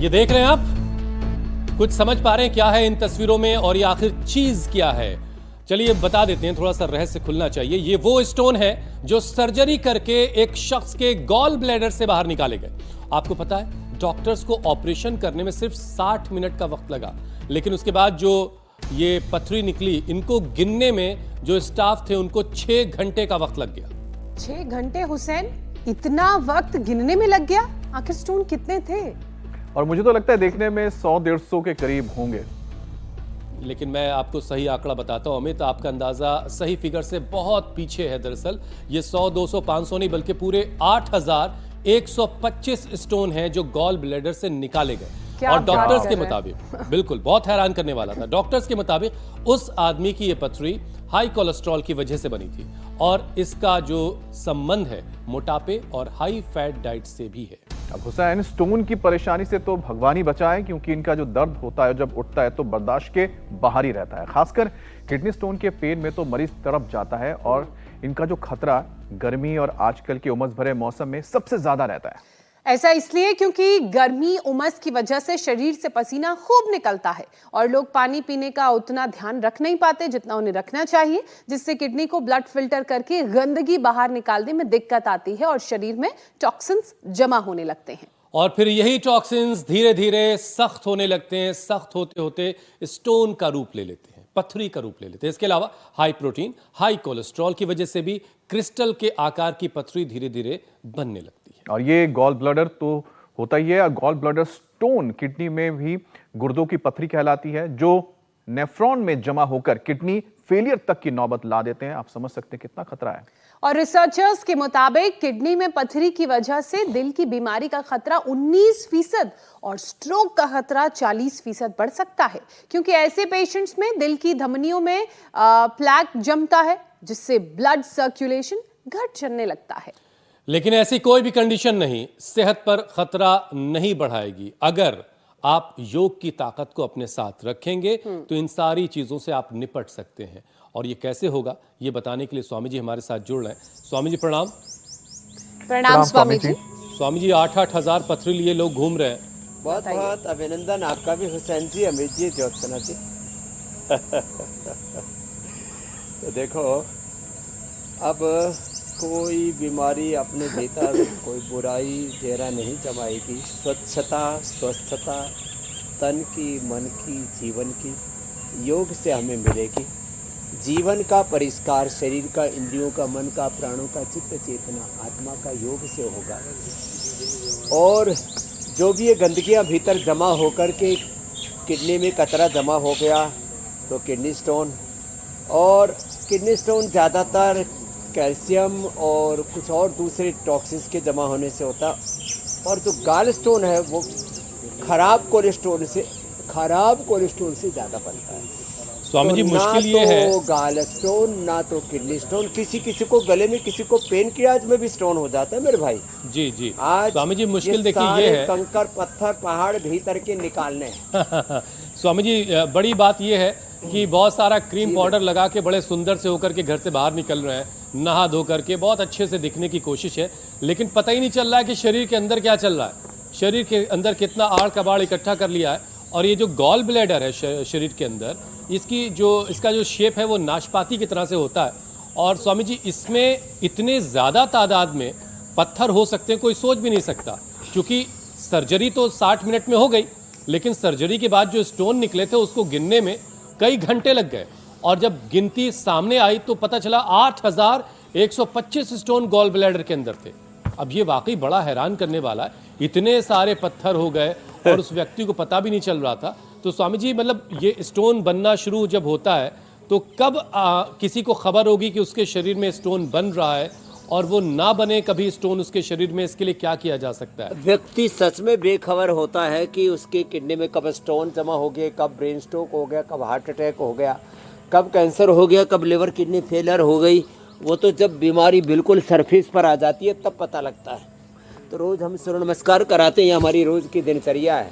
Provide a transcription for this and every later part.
ये देख रहे हैं आप, कुछ समझ पा रहे हैं क्या है इन तस्वीरों में और ये आखिर चीज क्या है? चलिए बता देते हैं, थोड़ा सा रहस्य खुलना चाहिए। ये वो स्टोन है जो सर्जरी करके एक शख्स के गॉल ब्लैडर से बाहर निकाले गए। आपको पता है, डॉक्टर्स को ऑपरेशन करने में सिर्फ 60 मिनट का वक्त लगा, लेकिन उसके बाद जो ये पथरी निकली, इनको गिनने में जो स्टाफ थे उनको 6 घंटे का वक्त लग गया। 6 घंटे हुसैन, इतना वक्त गिनने में लग गया? आखिर स्टोन कितने थे? और मुझे तो लगता है देखने में 100-150 के करीब होंगे। लेकिन मैं आपको सही आंकड़ा बताता हूं अमित, आपका अंदाजा सही फिगर से बहुत पीछे है। दरअसल ये 100, 200, 500 नहीं बल्कि पूरे 8125 स्टोन हैं जो गॉल ब्लैडर से निकाले गए। और डॉक्टर्स के मुताबिक, बिल्कुल बहुत हैरान करने वाला था, डॉक्टर्स के मुताबिक उस आदमी की ये पथरी हाई कोलेस्ट्रॉल की वजह से बनी थी और इसका जो संबंध है मोटापे और हाई फैट डाइट से भी है। अब हुसैन, स्टोन की परेशानी से तो भगवान ही बचाए, क्योंकि इनका जो दर्द होता है जब उठता है तो बर्दाश्त के बाहर ही रहता है। खासकर किडनी स्टोन के पेन में तो मरीज तड़प जाता है और इनका जो खतरा गर्मी और आजकल के उमस भरे मौसम में सबसे ज्यादा रहता है। ऐसा इसलिए क्योंकि गर्मी उमस की वजह से शरीर से पसीना खूब निकलता है और लोग पानी पीने का उतना ध्यान रख नहीं पाते जितना उन्हें रखना चाहिए, जिससे किडनी को ब्लड फिल्टर करके गंदगी बाहर निकालने में दिक्कत आती है और शरीर में टॉक्सिन्स जमा होने लगते हैं। और फिर यही टॉक्सिन्स धीरे धीरे सख्त होने लगते हैं, सख्त होते होते स्टोन का रूप ले लेते हैं, पथरी का रूप ले लेते हैं। इसके अलावा हाई प्रोटीन, हाई कोलेस्ट्रॉल की वजह से भी क्रिस्टल के आकार की पथरी धीरे धीरे बनने लगती है। और ये गॉल ब्लैडर तो होता ही है, गॉल ब्लैडर स्टोन किडनी में भी गुर्दों की पथरी कहलाती है, जो नेफ्रॉन में जमा होकर किडनी फेलियर तक की नौबत ला देते हैं। आप समझ सकते हैं कितना खतरा है। और रिसर्चर्स के मुताबिक किडनी में पथरी की वजह से दिल की बीमारी का खतरा 19% और स्ट्रोक का खतरा 40% बढ़ सकता है, क्योंकि ऐसे पेशेंट्स में दिल की धमनियों में प्लेक जमता है, जिससे ब्लड सर्कुलेशन घट चलने लगता है। लेकिन ऐसी कोई भी कंडीशन नहीं सेहत पर खतरा नहीं बढ़ाएगी। अगर आप योग की ताकत को अपने साथ रखेंगे तो इन सारी चीजों से आप निपट सकते हैं। और ये कैसे होगा, ये बताने के लिए स्वामी जी हमारे साथ जुड़ रहे हैं। स्वामी जी प्रणाम। प्रणाम स्वामी जी। स्वामी जी, 8-8 हजार पथरी लिए लोग घूम रहे हैं। बहुत बहुत अभिनंदन आपका भी हुसैन जी, अमित जी, ज्योत्सना जी। तो देखो, अब कोई बीमारी अपने भीतर, कोई बुराई डेरा नहीं जमाएगी। स्वच्छता, स्वस्थता तन की, मन की, जीवन की योग से हमें मिलेगी। जीवन का परिष्कार शरीर का, इंद्रियों का, मन का, प्राणों का, चित्त चेतना, आत्मा का योग से होगा। और जो भी ये गंदगियाँ भीतर जमा होकर के किडनी में कचरा जमा हो गया तो किडनी स्टोन, और किडनी स्टोन ज़्यादातर कैल्शियम और कुछ और दूसरे टॉक्सिन्स के जमा होने से होता है। और जो गाल स्टोन है वो खराब कोलेस्ट्रॉल से ज़्यादा बनता है। स्वामी जी, तो मुश्किल ये है, ना तो गाल स्टोन ना तो किडनी स्टोन, किसी को गले में, किसी को पेनक्रियाज में भी स्टोन हो जाता है मेरे भाई। जी जी। आज स्वामी जी मुश्किल देखिए सारे ये है, कंकर पत्थर पहाड़ भीतर के निकालने। स्वामी जी बड़ी बात ये है कि बहुत सारा क्रीम पाउडर लगा के बड़े सुंदर से होकर के घर से बाहर निकल रहे हैं, नहा धो करके बहुत अच्छे से दिखने की कोशिश है, लेकिन पता ही नहीं चल रहा है कि शरीर के अंदर क्या चल रहा है, शरीर के अंदर कितना आड़ कबाड़ इकट्ठा कर लिया है। और ये जो गॉल ब्लैडर है शरीर के अंदर, इसका जो शेप है वो नाशपाती की तरह से होता है। और स्वामी जी, इसमें इतने ज़्यादा तादाद में पत्थर हो सकते हैं, कोई सोच भी नहीं सकता। क्योंकि सर्जरी तो 60 मिनट में हो गई, लेकिन सर्जरी के बाद जो स्टोन निकले थे उसको गिनने में कई घंटे लग गए। और जब गिनती सामने आई तो पता चला 8125 स्टोन गॉल ब्लैडर के अंदर थे। अब ये वाकई बड़ा हैरान करने वाला है, इतने सारे पत्थर हो गए और उस व्यक्ति को पता भी नहीं चल रहा था। तो स्वामी जी, मतलब ये स्टोन बनना शुरू जब होता है तो कब किसी को खबर होगी कि उसके शरीर में स्टोन बन रहा है, और वो ना बने कभी स्टोन उसके शरीर में, इसके लिए क्या किया जा सकता है? व्यक्ति सच में बेखबर होता है कि उसके किडनी में कब स्टोन जमा हो गए, कब ब्रेन स्ट्रोक हो गया, कब हार्ट अटैक हो गया, कब कैंसर हो गया, कब लिवर किडनी फेलियर हो गई। वो तो जब बीमारी बिल्कुल सरफेस पर आ जाती है तब पता लगता है। तो रोज़ हम सूर्य नमस्कार कराते हैं, ये हमारी रोज़ की दिनचर्या है,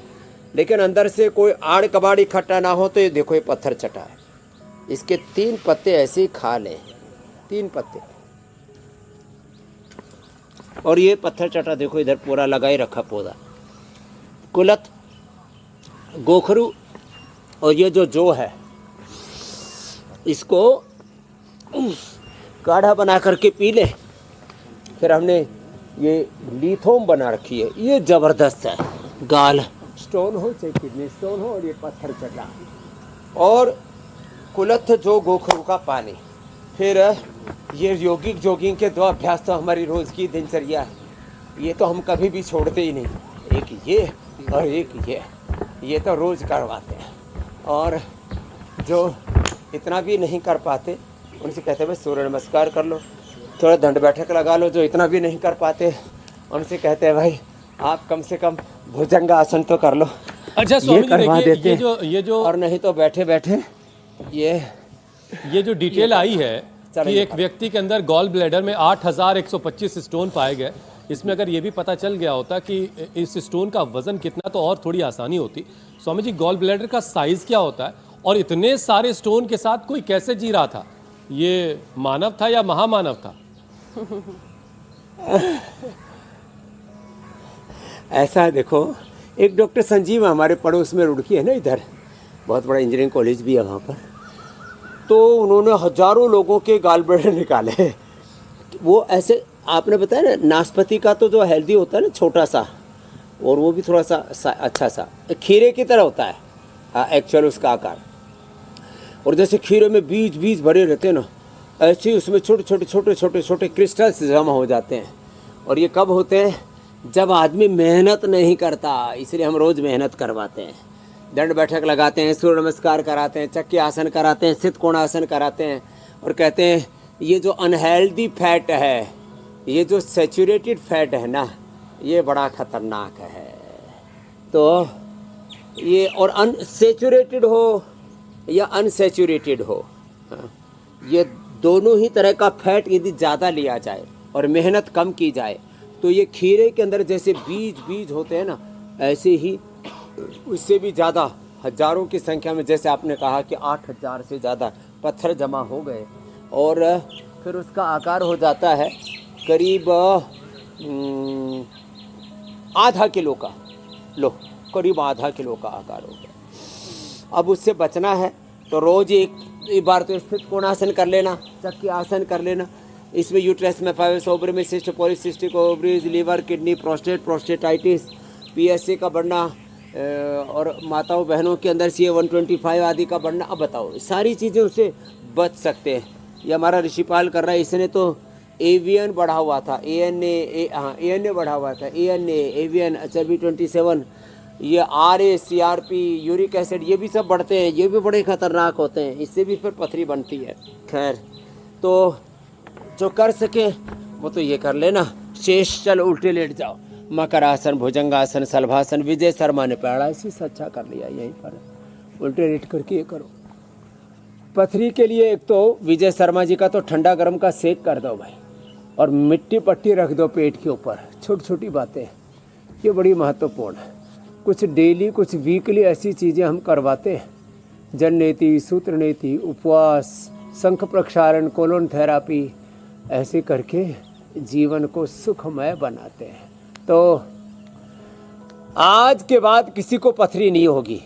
लेकिन अंदर से कोई आड़ कबाड़ इकट्ठा ना हो तो ये देखो, ये पत्थर चटा है, इसके 3 पत्ते ऐसे ही खा लें, 3 पत्ते। और ये पत्थर चटा देखो, इधर पूरा लगा ही रखा पौधा। कुलत गोखरू और ये जो है इसको काढ़ा बना करके पी ले। फिर हमने ये लिथोम बना रखी है, ये ज़बरदस्त है। गाल स्टोन हो चाहे किडनी स्टोन हो, और ये पत्थर चढ़ा, और कुलथ जो गोखरू का पानी। फिर ये योगिक जोगिंग के 2 अभ्यास तो हमारी रोज़ की दिनचर्या है, ये तो हम कभी भी छोड़ते ही नहीं। एक ये और एक ये तो रोज़ करवाते हैं। और जो इतना भी नहीं कर पाते उनसे कहते हैं भाई सूर्य नमस्कार कर लो, थोड़ा दंड बैठक लगा लो। जो इतना भी नहीं कर पाते उनसे कहते हैं भाई आप कम से कम भुजंग आसन तो कर लो। अच्छा स्वामी जी करवा देखिए, देते ये जो और नहीं तो बैठे बैठे ये जो डिटेल आई है कि एक व्यक्ति के अंदर गॉल ब्लैडर में 8125 स्टोन पाए गए, इसमें अगर ये भी पता चल गया होता कि इस स्टोन का वजन कितना तो और थोड़ी आसानी होती। स्वामी जी गॉल ब्लैडर का साइज क्या होता है और इतने सारे स्टोन के साथ कोई कैसे जी रहा था? ये मानव था या महामानव था? ऐसा है, देखो एक डॉक्टर संजीव हमारे पड़ोस में रुड़की है ना, इधर बहुत बड़ा इंजीनियरिंग कॉलेज भी है वहाँ पर, तो उन्होंने हजारों लोगों के गाल ब्लैडर निकाले। वो ऐसे आपने बताया ना, नाशपाती का तो जो हेल्दी होता है ना छोटा सा, और वो भी थोड़ा सा अच्छा सा खीरे की तरह होता है एक्चुअल उसका आकार। और जैसे खीरे में बीज भरे रहते हैं ना, ऐसे ही उसमें छोटे छोटे क्रिस्टल्स जमा हो जाते हैं। और ये कब होते हैं? जब आदमी मेहनत नहीं करता, इसलिए हम रोज़ मेहनत करवाते हैं। दंड बैठक लगाते हैं, सूर्य नमस्कार कराते हैं, चक्की आसन कराते हैं, सिद्ध कोणासन कराते हैं, और कहते हैं ये जो अनहेल्दी फैट है, ये जो सैचुरेटेड फैट है ना, ये बड़ा ख़तरनाक है। तो ये और अनसैचुरेटेड हो या अनसैचुरेटेड हो, ये दोनों ही तरह का फैट यदि ज़्यादा लिया जाए और मेहनत कम की जाए तो ये खीरे के अंदर जैसे बीज होते हैं ना, ऐसे ही उससे भी ज़्यादा हजारों की संख्या में, जैसे आपने कहा कि 8000 से ज़्यादा पत्थर जमा हो गए, और फिर उसका आकार हो जाता है करीब आधा किलो का, लो करीब आधा किलो का आकार हो गया। अब उससे बचना है तो रोज़ एक बार तो स्थित कोणासन कर लेना, चक्की आसन कर लेना। इसमें यूट्रस में फाइब्रोसिस, ओवरी में cyst, polycystic ovaries, liver, kidney, prostatitis, PSA का बढ़ना, और माताओं बहनों के अंदर CA 125 आदि का बढ़ना। अब बताओ सारी चीज़ें उससे बच सकते हैं। ये हमारा ऋषिपाल कर रहा है, इसने तो एवियन बढ़ा हुआ था, ANA बढ़ा हुआ था, एवियन, चर्बी 27, ये RA, CRP, यूरिक एसिड, ये भी सब बढ़ते हैं, ये भी बड़े खतरनाक होते हैं, इससे भी फिर पथरी बनती है। खैर, तो जो कर सके वो तो ये कर लेना। शेष चल उल्टे लेट जाओ, मकर आसन, भुजंगासन, सलभासन। विजय शर्मा ने पैरालिसिस से अच्छा कर लिया, यहीं पर उल्टे लेट करके ये करो। पथरी के लिए एक तो विजय शर्मा जी का तो ठंडा गर्म का सेक कर दो भाई, और मिट्टी पट्टी रख दो पेट के ऊपर। छोटी छोटी बातें ये बड़ी महत्वपूर्ण है। कुछ डेली कुछ वीकली ऐसी चीज़ें हम करवाते हैं, जन नेति, सूत्र नेति, उपवास, शंख प्रक्षारण, कोलोन थेरापी, ऐसे करके जीवन को सुखमय बनाते हैं। तो आज के बाद किसी को पथरी नहीं होगी।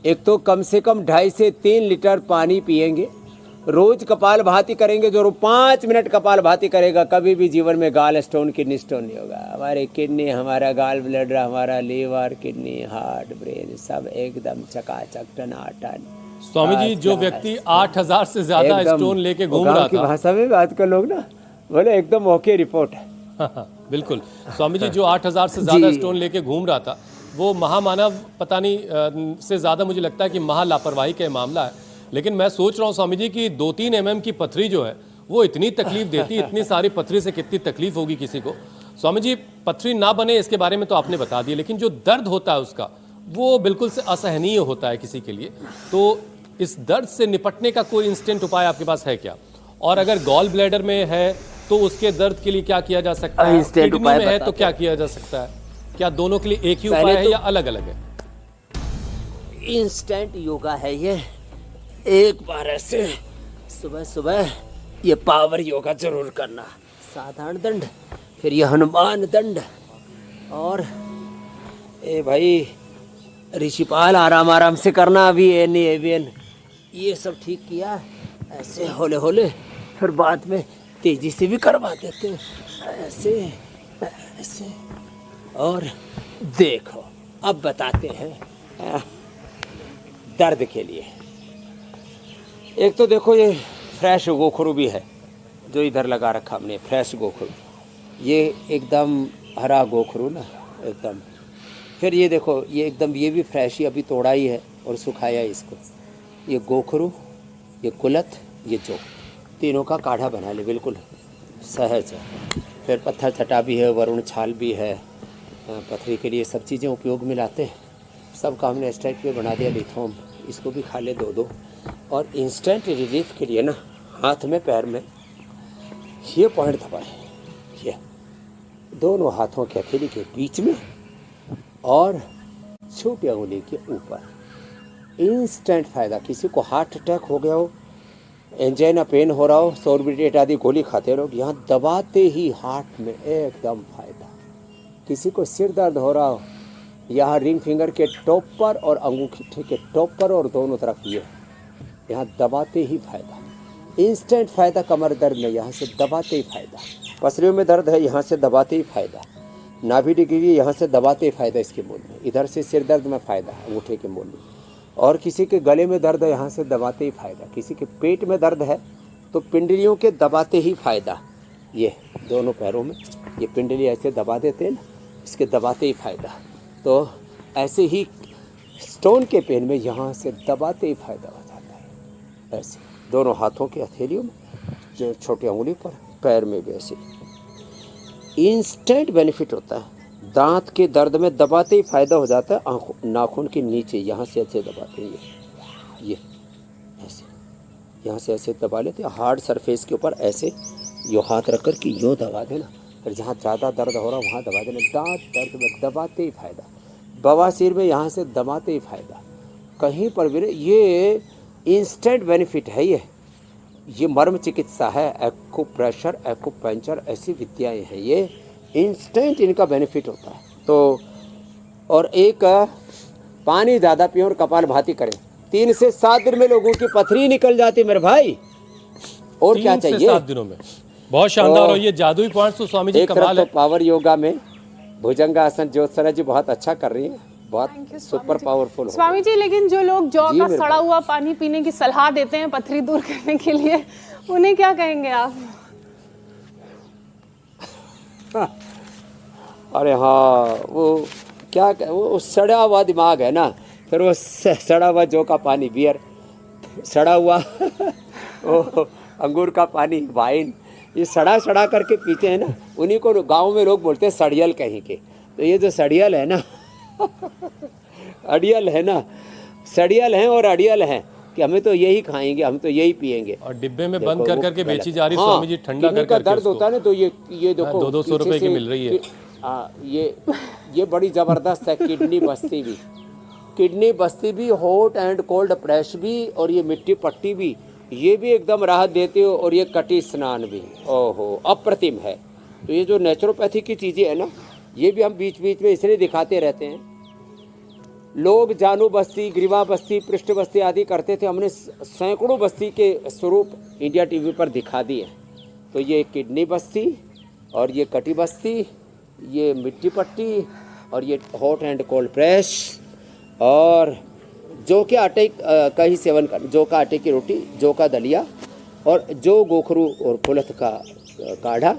एक तो कम से कम 2.5 से 3 लीटर पानी पिएंगे, रोज कपाल भाती करेंगे। जो 5 मिनट कपाल भाती करेगा कभी भी जीवन में गाल स्टोन, किडनी स्टोन नहीं होगा। हमारे किडनी, हमारा गाल ब्लैडर, हमारा लीवर, किडनी, हार्ट, ब्रेन सब एकदम चकाचक टनाटन। स्वामी जी जो व्यक्ति 8000 से ज्यादा स्टोन लेके घूम रहा था, भाषा में आजकल लोग ना बोले एकदम ओके रिपोर्ट है। बिल्कुल स्वामी जी जो 8000 से ज्यादा स्टोन लेके घूम रहा था, वो महामानव पता नहीं से ज्यादा मुझे लगता है कि महा लापरवाही का मामला है। लेकिन मैं सोच रहा हूँ स्वामी जी कि 2-3 mm की पथरी जो है वो इतनी तकलीफ देती, इतनी सारी पथरी से कितनी तकलीफ होगी किसी को। स्वामी जी पथरी ना बने इसके बारे में तो आपने बता दिया, लेकिन जो दर्द होता है उसका वो बिल्कुल से असहनीय होता है किसी के लिए। तो इस दर्द से निपटने का कोई इंस्टेंट उपाय आपके पास है क्या? और अगर गॉल ब्लैडर में है तो उसके दर्द के लिए क्या किया जा सकता है? किडनी में है तो क्या किया जा सकता है? क्या दोनों के लिए एक ही उपाय है या अलग अलग है? इंस्टेंट योगा है ये। एक बार ऐसे सुबह सुबह ये पावर योगा जरूर करना। साधारण दंड, फिर ये हनुमान दंड, और ए भाई ऋषिपाल आराम आराम से करना, अभी एन एवियन ये सब ठीक किया, ऐसे होले होले, फिर बाद में तेजी से भी करवा देते हैं, ऐसे ऐसे। और देखो अब बताते हैं दर्द के लिए। एक तो देखो ये फ्रेश गोखरू भी है जो इधर लगा रखा हमने, फ्रेश गोखरू, ये एकदम हरा गोखरू ना एकदम। फिर ये देखो ये एकदम, ये भी फ्रेश ही अभी तोड़ा ही है और सुखाया है इसको। ये गोखरू, ये कुलथ, ये जो तीनों का काढ़ा बना ले, बिल्कुल सहज है। फिर पत्थर चटा भी है, वरुण छाल भी है, पथरी के लिए सब चीज़ें उपयोग में लाते हैं। सब का हमने स्ट्राइक पे बना दिया लिथोम, इसको भी खा ले दो दो। और इंस्टेंट रिलीफ के लिए ना हाथ में पैर में ये पॉइंट दबाए, ये दोनों हाथों के हथेली के बीच में और छोटी उंगली के ऊपर। इंस्टेंट फ़ायदा। किसी को हार्ट अटैक हो गया हो, एंजाइना पेन हो रहा हो, सॉर्बिट्रेट आदि गोली खाते रहो, यहाँ दबाते ही हार्ट में एकदम फ़ायदा। किसी को सिर दर्द हो रहा हो, यहाँ रिंग फिंगर के टॉप पर और अंगूठे के टॉप पर और दोनों तरफ ये, यहाँ दबाते ही फ़ायदा। इंस्टेंट फ़ायदा। कमर दर्द में यहाँ से दबाते ही फ़ायदा। पसलियों में दर्द है, यहाँ से दबाते ही फ़ायदा। नाभि डिग्री, यहाँ से दबाते ही फ़ायदा इसके मूल में। इधर से सिर दर्द में फ़ायदा अंगूठे के मूल में। और किसी के गले में दर्द है, यहाँ से दबाते ही फ़ायदा। किसी के पेट में दर्द है तो पिंडलियों के दबाते ही फ़ायदा। ये दोनों पैरों में ये पिंडली ऐसे दबा देते हैं ना, इसके दबाते ही फ़ायदा। तो ऐसे ही स्टोन के पेन में यहाँ से दबाते ही फ़ायदा हो जाता है। ऐसे दोनों हाथों के हथेलियों में, जो छोटी उंगली पर, पैर में भी ऐसे इंस्टेंट बेनिफिट होता है। दांत के दर्द में दबाते ही फ़ायदा हो जाता है। नाखून के नीचे यहाँ से ऐसे दबाते हैं, ये ऐसे यहाँ से ऐसे दबा लेते हैं। हार्ड सरफेस के ऊपर ऐसे यो हाथ रख कर के यूँ दबा देना, फिर जहाँ ज़्यादा दर्द हो रहा है वहाँ दबा देना। दांत दर्द में दबाते ही फ़ायदा। बवासीर में यहाँ से दबाते ही फ़ायदा। कहीं पर भी ये इंस्टेंट बेनिफिट है। ये मर्म चिकित्सा है, एक्यूप्रेशर, एक्यूपंक्चर, ऐसी विद्याएँ हैं। ये इंस्टेंट इनका बेनिफिट होता है। तो और एक पानी ज़्यादा पिए और कपाल भाती करें। 3 से 7 दिन में लोगों की पथरी निकल जाती मेरे भाई। और क्या 3 से चाहिए? 7 दिनों में। बहुत शानदार। और ये जादुई पॉइंट्स तो स्वामी जी एक कमाल तरफ है। तो पावर योगा में भुजंगासन ज्योत्सना जी बहुत अच्छा कर रही हैं, बहुत सुपर पावरफुल। स्वामी जी, लेकिन जो लोग जौ जी का मेरे सड़ा हुआ पानी पीने की सलाह देते हैं पथरी दूर करने के लिए, उन्हें क्या कहेंगे आप? अरे हाँ, वो क्या, वो सड़ा हुआ दिमाग है ना, फिर वो सड़ा हुआ जौ का पानी, बियर, सड़ा हुआ वो अंगूर का पानी, वाइन, ये सड़ा सड़ा करके पीते हैं ना, उन्हीं को गांव में लोग बोलते हैं सड़ियल कहीं के। तो ये जो सड़ियल है ना अड़ियल है ना, सड़ियल हैं और अड़ियल हैं कि हमें तो यही खाएंगे, हम तो यही पिएंगे। और डिब्बे में देखो, बंद कर वो करके गलत बेची है। जा रही हाँ, स्वामी जी, ठंडा किडनी कर का करके दर्द उसको। होता है ना, तो ये देखो 200 रुपए की मिल रही है। ये बड़ी ज़बरदस्त है। किडनी बस्ती भी, किडनी बस्ती भी, हॉट एंड कोल्ड प्रेस भी, और ये मिट्टी पट्टी भी, ये भी एकदम राहत देते हो। और ये कटी स्नान भी, ओहो अप्रतिम है। तो ये जो नेचुरोपैथी की चीज़ें हैं ना, ये भी हम बीच बीच में इसलिए दिखाते रहते हैं। लोग जानू बस्ती, ग्रीवा बस्ती, पृष्ठ बस्ती आदि करते थे, हमने सैकड़ों बस्ती के स्वरूप इंडिया टीवी पर दिखा दिए। तो ये किडनी बस्ती, और ये कटी बस्ती, ये मिट्टी पट्टी, और ये हॉट एंड कोल्ड प्रेस, और जौ के आटे का ही सेवन कर, जौ का आटे की रोटी, जौ का दलिया, और जौ गोखरू और कुलथ का काढ़ा,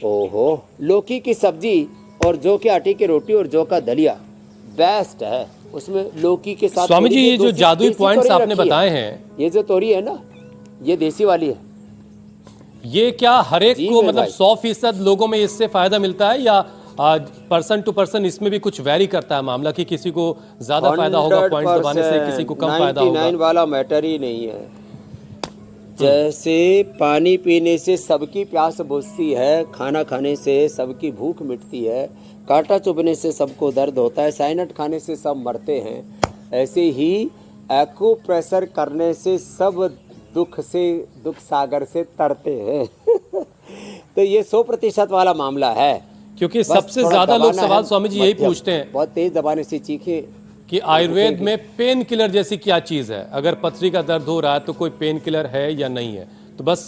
ओहो लौकी की सब्जी और जौ के आटे की रोटी और जौ का दलिया बेस्ट है। उसमें लौकी के साथ स्वामी जी, ये जो जादुई पॉइंट्स आपने बताए हैं, ये जो तोरी है ना, ये देसी वाली है। ये क्या हर एक जी को मेरे मतलब भाई। 100% लोगों में इससे फायदा मिलता है, या पर्सन टू पर्सन इसमें भी कुछ वेरी करता है मामला, कि किसी को ज्यादा फायदा होगा पॉइंट्स दबाने से, किसी को कम फायदा होगा? 99 वाला मैटर ही नहीं है। जैसे पानी पीने से सबकी प्यास बुझती है, खाना खाने से सबकी भूख मिटती है, कांटा चुभने से सबको दर्द होता है, साइनट खाने से सब मरते हैं, ऐसे ही एक्यूप्रेशर करने से सब दुख सागर से तरते हैं। तो ये 100% वाला मामला है। क्योंकि बस सबसे थोड़ा ज्यादा लोग दबाना सवाल है, स्वामी जी यही मध्यम। पूछते हैं। बहुत तेज दबाने से चीखें कि आयुर्वेद में पेन किलर जैसी क्या चीज़ है? अगर पथरी का दर्द हो रहा है तो कोई पेन किलर है या नहीं है? तो बस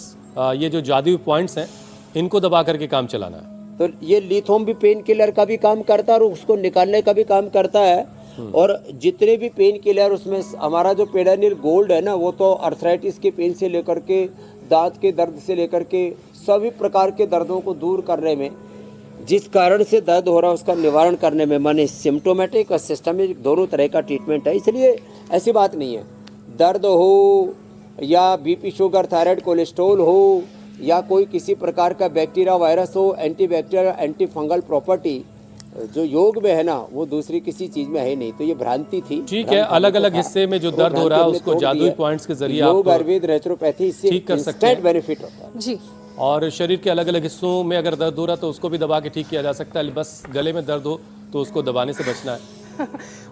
ये जो जादुई पॉइंट्स हैं इनको दबा करके काम चलाना है। तो ये लिथोम भी पेन किलर का भी काम करता है और उसको निकालने का भी काम करता है। और जितने भी पेन किलर उसमें हमारा जो पेडानिल गोल्ड है ना, वो तो अर्थराइटिस के पेन से लेकर के दांत के दर्द से लेकर के सभी प्रकार के दर्दों को दूर करने में, जिस कारण से दर्द हो रहा है उसका निवारण करने में, माने सिम्टोमेटिक और सिस्टमिक दोनों तरह का ट्रीटमेंट है। इसलिए ऐसी बात नहीं है, दर्द हो या बीपी शुगर थायराइड कोलेस्ट्रॉल हो या कोई किसी प्रकार का बैक्टीरिया वायरस हो, एंटीबैक्टीरियल एंटी फंगल प्रॉपर्टी जो योग में है ना, वो दूसरी किसी चीज में है नहीं। तो ये भ्रांति थी। ठीक है, अलग अलग हिस्से में जो दर्द हो रहा है उसको जादुई पॉइंट्स के जरिए योग आप आयुर्वेद नेचुरोपैथी इससे ठीक कर सकते हैं। बेनिफिट होता है जी। और शरीर के अलग अलग हिस्सों में अगर दर्द हो रहा है तो उसको भी दबा के ठीक किया जा सकता है। बस गले में दर्द हो तो उसको दबाने से बचना है।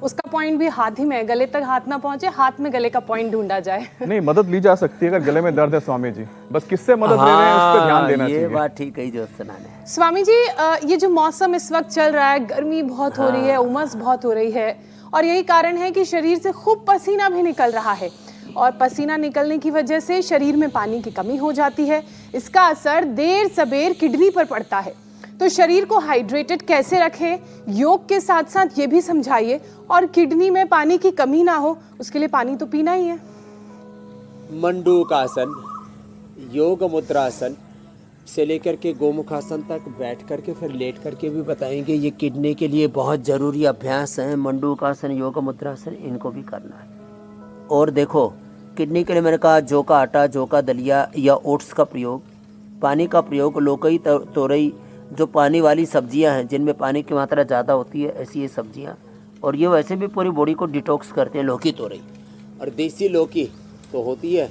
उसका पॉइंट भी हाथ ही में है, गले तक हाथ ना पहुंचे, हाथ में गले का पॉइंट ढूंढा जाए। नहीं, मदद ली जा सकती है अगर गले में दर्द है स्वामी जी, बस किससे मदद ले रहे हैं उस पर ध्यान देना चाहिए। ये बात ठीक है जो सुनाने। स्वामी जी, ये जो मौसम इस वक्त चल रहा है, गर्मी बहुत हो रही है, उमस बहुत हो रही है और यही कारण है कि शरीर से खूब पसीना भी निकल रहा है और पसीना निकलने की वजह से शरीर में पानी की कमी हो जाती है। इसका असर देर सबेर किडनी पर पड़ता है। तो शरीर को हाइड्रेटेड कैसे रखें, योग के साथ साथ ये भी समझाइए, और किडनी में पानी की कमी ना हो उसके लिए पानी तो पीना ही है। मंडूकासन, योग मुद्रासन से लेकर के गोमुखासन तक बैठ करके फिर लेट करके भी बताएंगे। ये किडनी के लिए बहुत ज़रूरी अभ्यास है। मंडूकासन, योग मुद्रासन, इनको भी करना है। और देखो, किडनी के लिए मैंने कहा जौ का आटा, जौ का दलिया या ओट्स का प्रयोग, पानी का प्रयोग, लोकई, तोरई, जो पानी वाली सब्जियां हैं जिनमें पानी की मात्रा ज़्यादा होती है, ऐसी ये सब्जियां। और ये वैसे भी पूरी बॉडी को डिटॉक्स करते हैं, लौकी, तोरई। और देसी लौकी तो होती है,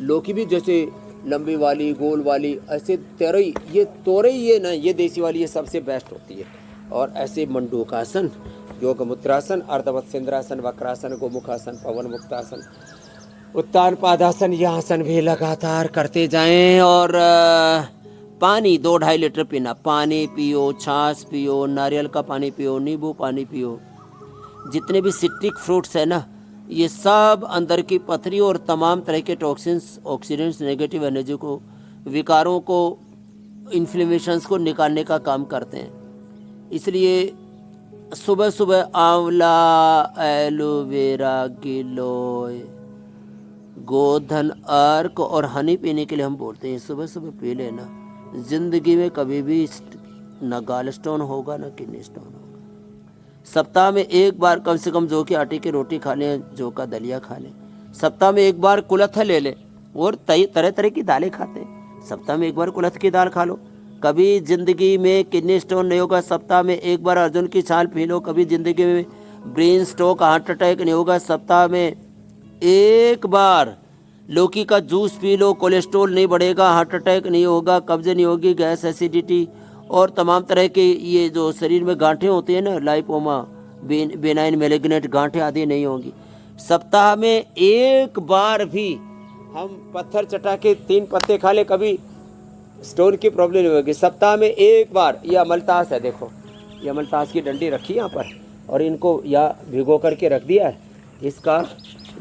लौकी भी जैसे लंबी वाली, गोल वाली, ऐसे तोरई, ये तोरई, ये ना, ये देसी वाली, ये सबसे बेस्ट होती है। और ऐसे मंडूकासन, योग मुद्रासन, अर्धवत्सेंद्रासन, वक्रासन, गोमुखासन, पवन मुक्तासन, उत्तान पादासन, यह आसन भी लगातार करते जाएं। और पानी 2-2.5 लीटर पीना। पानी पियो, छाछ पियो, नारियल का पानी पियो, नींबू पानी पियो। जितने भी सिट्रिक फ्रूट्स है ना, ये सब अंदर की पथरी और तमाम तरह के टॉक्सिन्स, ऑक्सीडेंट्स, नेगेटिव एनर्जी को, विकारों को, इन्फ्लेमेशंस को निकालने का काम करते हैं। इसलिए सुबह सुबह आंवला, एलोवेरा, गिलोय, गोधन, अर्क और हनी पीने के लिए हम बोलते हैं। सुबह सुबह पी लेना। जिंदगी में कभी भी न गाल स्टोन होगा न किडनी स्टोन होगा। सप्ताह में एक बार कम से कम जौ के आटे की रोटी खा लें, जौ का दलिया खा लें। सप्ताह में एक बार कुलथ ले लें। और तरह तरह की दालें खाते हैं, सप्ताह में एक बार कुलथ की दाल खा लो। कभी जिंदगी में किडनी स्टोन नहीं होगा, सप्ताह में एक बार अर्जुन की छाल पी लो। कभी जिंदगी में ब्रेन स्ट्रोक, हार्ट अटैक नहीं होगा, सप्ताह में एक बार लौकी का जूस पी लो। कोलेस्ट्रॉल नहीं बढ़ेगा, हार्ट अटैक नहीं होगा, कब्ज नहीं होगी, गैस, एसिडिटी और तमाम तरह के ये जो शरीर में गांठें होती हैं ना, लाइपोमा, बेनाइन मैलिग्नेंट गांठें आदि नहीं होंगी। सप्ताह में एक बार भी हम पत्थर चटा के 3 पत्ते खा ले, कभी स्टोन की प्रॉब्लम नहीं होगी। सप्ताह में एक बार। ये अमलतास है, देखो ये अमलतास की डंडी रखी यहाँ पर और इनको या भिगो करके रख दिया है। इसका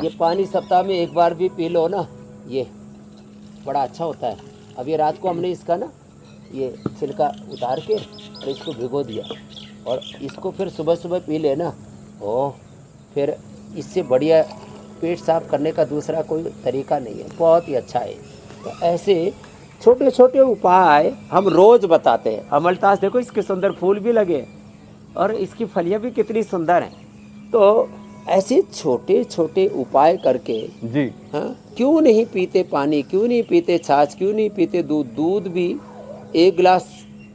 ये पानी सप्ताह में एक बार भी पी लो ना, ये बड़ा अच्छा होता है। अब ये रात को हमने इसका ना ये छिलका उतार के और इसको भिगो दिया और इसको फिर सुबह सुबह पी लेना। ओह, फिर इससे बढ़िया पेट साफ करने का दूसरा कोई तरीका नहीं है, बहुत ही अच्छा है। तो ऐसे छोटे छोटे उपाय हम रोज़ बताते हैं। अमलतास देखो, इसके सुंदर फूल भी लगे और इसकी फलियाँ भी कितनी सुंदर हैं। तो ऐसे छोटे छोटे उपाय करके जी, हाँ, क्यों नहीं पीते पानी, क्यों नहीं पीते छाछ, क्यों नहीं पीते दूध। दूध भी 1 गिलास,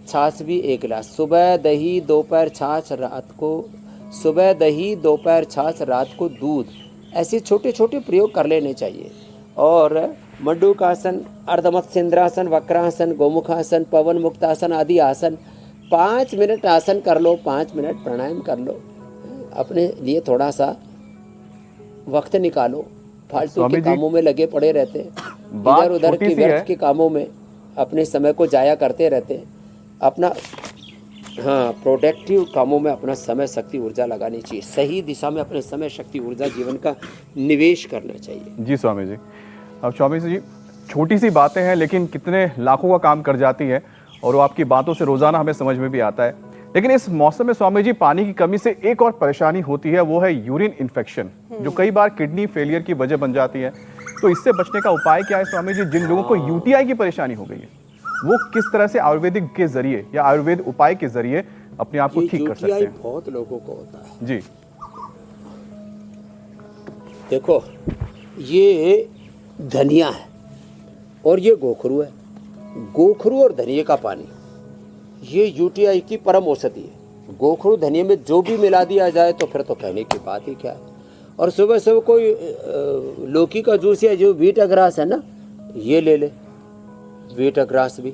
छाछ भी 1 गिलास। सुबह दही, दोपहर छाछ, रात को सुबह दही, दोपहर छाछ, रात को दूध। ऐसे छोटे छोटे प्रयोग कर लेने चाहिए। और मंडूकासन, अर्धमत्सेंद्रासन, वक्रासन, गोमुखासन, पवन मुक्तासन आदि आसन 5 मिनट आसन कर लो, 5 मिनट प्राणायाम कर लो। अपने लिए थोड़ा सा वक्त निकालो। फालतू के कामों में लगे पड़े रहते हैं, इधर उधर के व्यर्थ के कामों में अपने समय को जाया करते रहते हैं। अपना हाँ, प्रोडक्टिव कामों में अपना समय शक्ति ऊर्जा लगानी चाहिए, सही दिशा में अपने समय शक्ति ऊर्जा जीवन का निवेश करना चाहिए। जी स्वामी जी। अब स्वामी जी, छोटी सी बातें हैं लेकिन कितने लाखों का काम कर जाती है और वो आपकी बातों से रोजाना हमें समझ में भी आता है। लेकिन इस मौसम में स्वामी जी पानी की कमी से एक और परेशानी होती है, वो है यूरिन इन्फेक्शन, जो कई बार किडनी फेलियर की वजह बन जाती है। तो इससे बचने का उपाय क्या है स्वामी जी? जिन लोगों को यूटीआई की परेशानी हो गई है वो किस तरह से आयुर्वेदिक के जरिए या आयुर्वेद उपाय के जरिए अपने आप को ठीक कर सकते हैं? बहुत लोगों को होता है जी। देखो, ये धनिया है और ये गोखरू है। गोखरू और धनिया का पानी ये यूटीआई की परम औषधि है। गोखरू धनिया में जो भी मिला दिया जाए तो फिर तो कहने की बात ही क्या है। और सुबह सुबह कोई लौकी का जूस या जो वीटा ग्रास है ना, ये ले ले। वीटा ग्रास भी,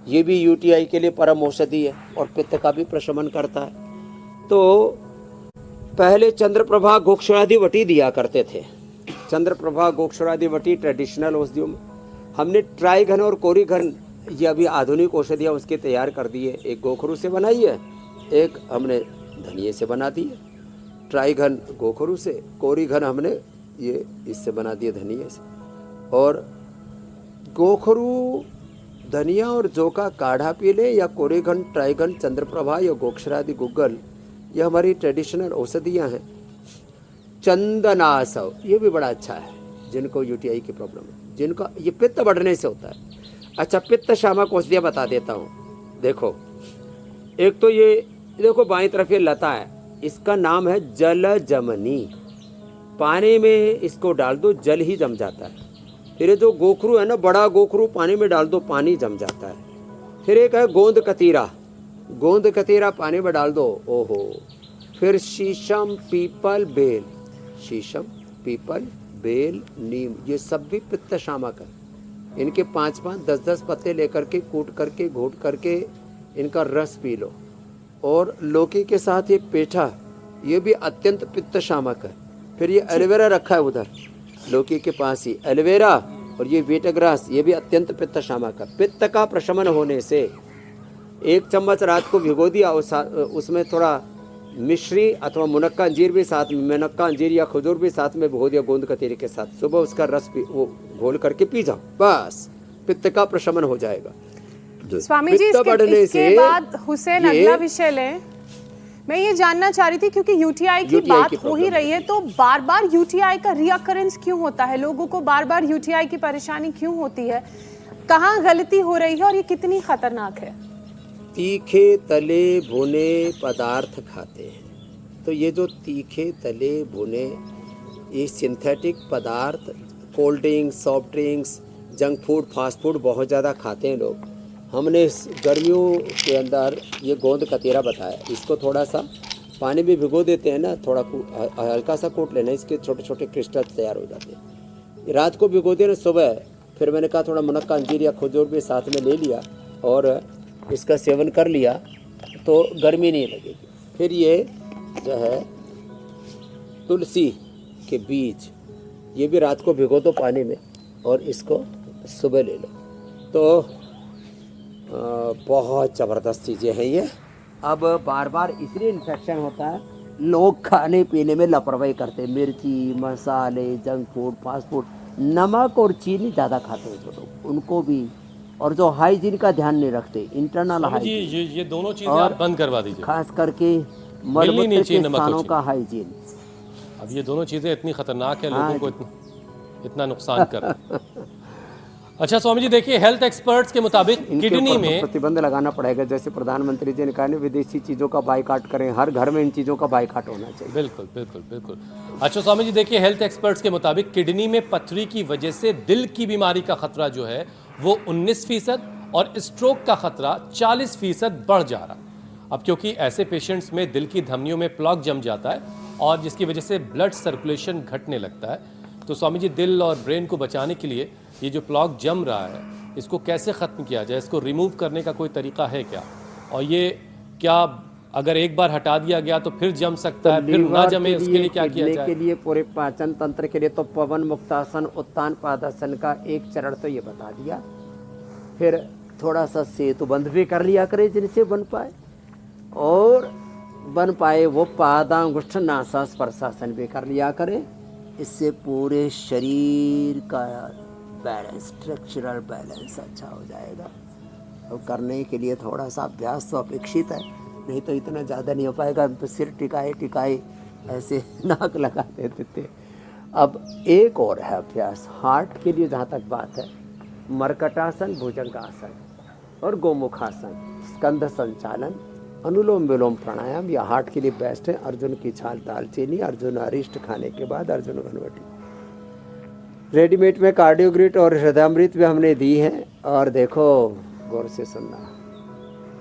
ये भी यूटीआई के लिए परम औषधि है और पित्त का भी प्रशमन करता है। तो पहले चंद्रप्रभा गोक्षरादि वटी दिया करते थे। चंद्रप्रभा गोक्षरादि वटी ट्रेडिशनल औषधियों में हमने ट्राइघन और कोरिघन, ये अभी आधुनिक औषधियाँ उसके तैयार कर दी है। एक गोखरू से बनाई है, एक हमने धनिये से बना दी है। ट्राइघन गोखरू से, कोरिघन हमने ये इससे बना दिए धनिये से। और गोखरू, धनिया और जौ का काढ़ा पी ले, या कोरिघन, ट्राइघन, चंद्रप्रभा या गोक्षरादि गुग्गल, ये हमारी ट्रेडिशनल औषधियाँ हैं। चंदनासव, ये भी बड़ा अच्छा है जिनको यूटीआई की प्रॉब्लम है, जिनका ये पित्त बढ़ने से होता है। अच्छा, पित्त शामक औषधियाँ बता देता हूँ। देखो, एक तो ये देखो बाईं तरफ ये लता है, इसका नाम है जल जमनी। पानी में इसको डाल दो, जल ही जम जाता है। फिर ये जो गोखरू है ना, बड़ा गोखरू, पानी में डाल दो, पानी जम जाता है। फिर एक है गोंद कतीरा, गोंद कतीरा पानी में डाल दो, ओहो। फिर शीशम, पीपल, बेल, शीशम, पीपल, बेल, नीम, ये सब भी पित्त शामक है। इनके 5-5, 10-10 पत्ते लेकर के कूट करके, घोट करके इनका रस पी लो। और लौकी के साथ ये पेठा, ये भी अत्यंत पित्त शामक है। फिर ये एलोवेरा रखा है उधर लौकी के पास ही, एलोवेरा और ये वीटाग्रास, ये भी अत्यंत पित्त शामक है। पित्त का प्रशमन होने से 1 चम्मच रात को भिगो दिया, उसमें थोड़ा मिश्री अथवा मुनक्का अंजीर भी साथ में, मुनक्का अंजीर या खजूर भी साथ में भिगो दिया गोंद कतीरे के साथ। सुबह उसका रस वो घोल करके पी जाओ, बस पित्त का प्रशमन हो जाएगा। स्वामी जी, इसके बाद हुसैन अगला विषय लें। मैं ये जानना चाह रही थी, क्योंकि यूटीआई की बात हो ही रही है, तो बार बार यूटीआई का रिअकरेंस क्यों होता है? लोगों को बार बार यूटीआई की परेशानी क्यों होती है? कहाँ गलती हो रही है और ये कितनी खतरनाक है? तीखे तले भुने पदार्थ खाते हैं, तो ये जो तीखे तले भुने ये सिंथेटिक पदार्थ, cold drinks, soft drinks, junk food, fast food बहुत ज़्यादा खाते हैं लोग। हमने इस गर्मियों के अंदर ये गोंद कतीरा बताया, इसको थोड़ा सा पानी में भिगो देते हैं ना, थोड़ा हल्का सा कूट लेना, इसके छोटे छोटे क्रिस्टल तैयार हो जाते हैं। रात को भिगो देना, सुबह फिर मैंने कहा थोड़ा मुनक्का अंजीर या खजूर भी साथ में ले लिया और इसका सेवन कर लिया तो गर्मी नहीं लगेगी। फिर ये जो है तुलसी के बीज, ये भी रात को भिगो दो पानी में और इसको सुबह ले लो, तो बहुत ज़बरदस्त चीज़ें हैं ये। अब बार बार इसलिए इन्फेक्शन होता है, लोग खाने पीने में लापरवाही करते हैं, मिर्ची, मसाले, जंक फूड, फास्ट फूड, नमक और चीनी ज़्यादा खाते हैं जो लोग, उनको भी। और जो हाइजीन का ध्यान नहीं रखते, इंटरनल हाइजीन, ये दोनों चीजें आप बंद करवा दीजिए, खास करके मलमूत्र के स्थानों का हाइजीन। अब ये दोनों चीजें इतनी खतरनाक है, लोगों को इतना नुकसान कर रहा है। अच्छा स्वामी जी, देखिए हेल्थ एक्सपर्ट्स के मुताबिक किडनी में प्रतिबंध लगाना पड़ेगा, जैसे प्रधानमंत्री जी ने कहा, विदेशी चीज़ों का बाइकाट करें, हर घर में इन चीज़ों का बाइकाट होना चाहिए। बिल्कुल बिल्कुल बिल्कुल। अच्छा स्वामी जी, देखिए हेल्थ एक्सपर्ट्स के मुताबिक किडनी में पथरी की वजह से दिल की बीमारी का खतरा जो है वो 19% और स्ट्रोक का खतरा 40% बढ़ जा रहा। अब क्योंकि ऐसे पेशेंट्स में दिल की धमनियों में प्लॉक जम जाता है और जिसकी वजह से ब्लड सर्कुलेशन घटने लगता है। तो स्वामी जी, दिल और ब्रेन को बचाने के लिए ये जो प्लॉक जम रहा है, इसको कैसे ख़त्म किया जाए? इसको रिमूव करने का कोई तरीका है क्या? और ये क्या अगर एक बार हटा दिया गया तो फिर जम सकता है, फिर ना जमे, उसके लिए क्या किया जाए? के लिए पूरे पाचन तंत्र के लिए तो पवन मुक्तासन, उत्तान पादासन का एक चरण तो ये बता दिया। फिर थोड़ा सा सेतुबंध भी कर लिया करे जिनसे बन पाए। और बन पाए वो पादांगुष्ठ नासा स्पर्शासन भी कर लिया करें। इससे पूरे शरीर का बैलेंस, स्ट्रक्चरल बैलेंस अच्छा हो जाएगा। और करने के लिए थोड़ा सा अभ्यास तो अपेक्षित है, नहीं तो इतना ज़्यादा नहीं हो पाएगा। हम तो सिर टिकाए टिकाए ऐसे नाक लगा देते थे। अब एक और है अभ्यास हार्ट के लिए, जहाँ तक बात है, मरकटासन, भुजंगासन और गोमुखासन, स्कंध संचालन, अनुलोम विलोम प्राणायाम, या हार्ट के लिए बेस्ट है। अर्जुन की छाल दालचीनी, अर्जुन अरिष्ट खाने के बाद अर्जुन घनवटी। रेडीमेड में कार्डियोग्रिट और हृदयामृत भी हमने दी है। और देखो गौर से सुनना,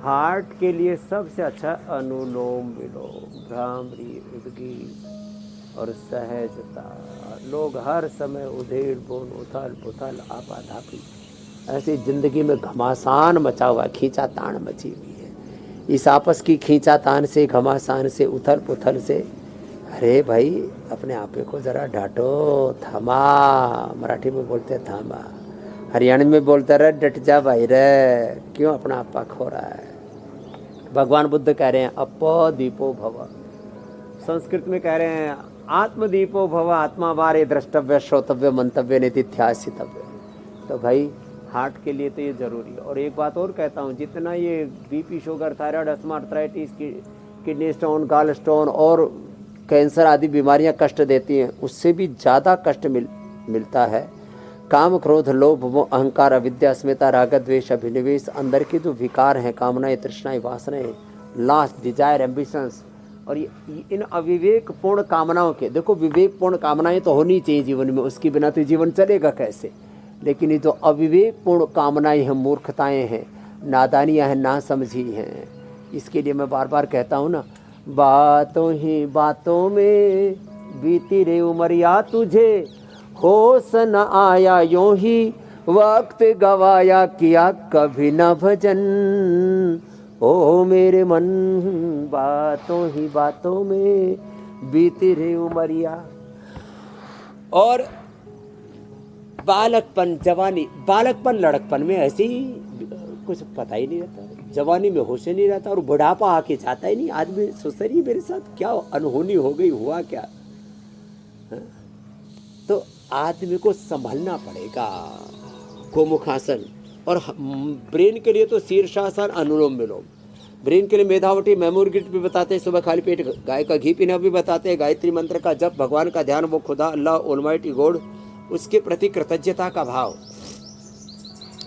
हार्ट के लिए सबसे अच्छा अनुलोम विलोम, भ्रामरी, उद्गीत और सहजता। लोग हर समय उधेड़ बुन, उथल पुथल, आपाधापी, ऐसी जिंदगी में घमासान मचा हुआ, खींचा तान मची हुई है। इस आपस की खींचा तान से, घमासान से, उथल पुथल से, अरे भाई अपने आपे को जरा डांटो, थामा। मराठी में बोलते हैं थामा, हरियाणवी में बोलते रहे डट जा भाई रे, क्यों अपना आपा खो रहा है। भगवान बुद्ध कह रहे हैं अपो दीपो भव, संस्कृत में कह रहे हैं आत्मदीपो भव, आत्मा बारे द्रष्टव्य श्रोतव्य मंतव्य नितिथ्यासितव्य। तो भाई हार्ट के लिए तो ये जरूरी है। और एक बात और कहता हूँ, जितना ये BP, sugar, thyroid, asthma, arthritis, kidney stone, गाल स्टोन और कैंसर आदि बीमारियां कष्ट देती हैं, उससे भी ज़्यादा कष्ट मिलता है काम, क्रोध, लोभ, मोह, अहंकार, अविद्या, अस्मिता, राग, द्वेष, अभिनिवेश, अंदर के जो विकार हैं, कामनाएं, तृष्णाएं, वासनाएं, लास्ट, डिजायर, एम्बिशंस। और इन अविवेकपूर्ण कामनाओं के, देखो विवेकपूर्ण कामनाएं तो होनी चाहिए जीवन में, उसके बिना तो जीवन चलेगा कैसे। लेकिन ये जो अविवेकपूर्ण कामनाएं हैं, मूर्खताएं हैं, नादानियां हैं, नासमझी हैं, इसके लिए मैं बार बार कहता हूँ ना, बातों ही बातों में बीती रे उमरिया, तुझे होश न आया यूं ही वक्त गवाया, किया कभी न भजन ओ मेरे मन, बातों ही बातों में बीती रे उमरिया। और बालकपन, जवानी, बालकपन लड़कपन में ऐसे ही कुछ पता ही नहीं रहता, जवानी में होश ही नहीं रहता, और बुढ़ापा आके जाता ही नहीं। आदमी सोचता नहीं मेरे साथ क्या अनहोनी हो गई, हुआ क्या। तो आदमी को संभलना पड़ेगा। गोमुखासन, और ब्रेन के लिए तो शीर्षासन, अनुलोम विलोम। ब्रेन के लिए मेधावटी, मेमोरी ग्रिड भी बताते हैं, सुबह खाली पेट गाय का घी पीना भी बताते हैं, गायत्री मंत्र का जप, भगवान का ध्यान, वो खुदा, अल्लाह, ऑलमाइटी गॉड, उसके प्रति कृतज्ञता का भाव।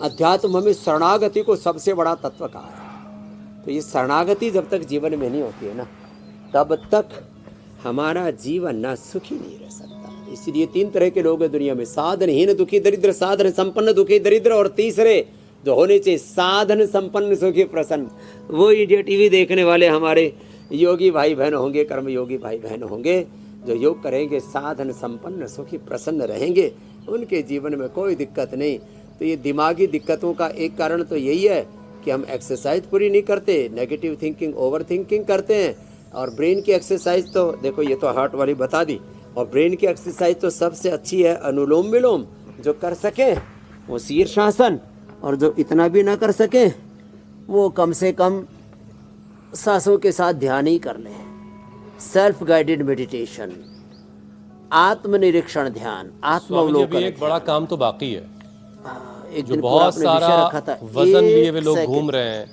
अध्यात्म में शरणागति को सबसे बड़ा तत्व कहा है। तो ये शरणागति जब तक जीवन में नहीं होती है ना, तब तक हमारा जीवन ना सुखी नहीं रह सकता। इसलिए 3 तरह के लोग हैं दुनिया में, साधनहीन दुखी दरिद्र, साधन संपन्न दुखी दरिद्र, और तीसरे जो होने चाहिए साधन संपन्न सुखी प्रसन्न। वो इंडिया टीवी देखने वाले हमारे योगी भाई बहन होंगे, कर्म योगी भाई बहन होंगे, जो योग करेंगे, साधन संपन्न सुखी प्रसन्न रहेंगे, उनके जीवन में कोई दिक्कत नहीं। तो ये दिमागी दिक्कतों का एक कारण तो यही है कि हम एक्सरसाइज पूरी नहीं करते, नेगेटिव थिंकिंग, ओवर थिंकिंग करते हैं। और ब्रेन की एक्सरसाइज तो देखो, ये तो हार्ट वाली बता दी, और ब्रेन की एक्सरसाइज तो सबसे अच्छी है अनुलोम विलोम। जो कर सके वो शीर्षासन, और जो इतना भी ना कर सके वो कम से कम सांसों के साथ ध्यान ही कर ले। सेल्फ गाइडेड मेडिटेशन, आत्मनिरीक्षण ध्यान, आत्मावलोकन। एक बड़ा काम तो बाकी है, एक जो दिन बहुत पूरा आपने विषय सारा रखा था, वजन लिए हुए एक लोग सेकंड। घूम रहे हैं,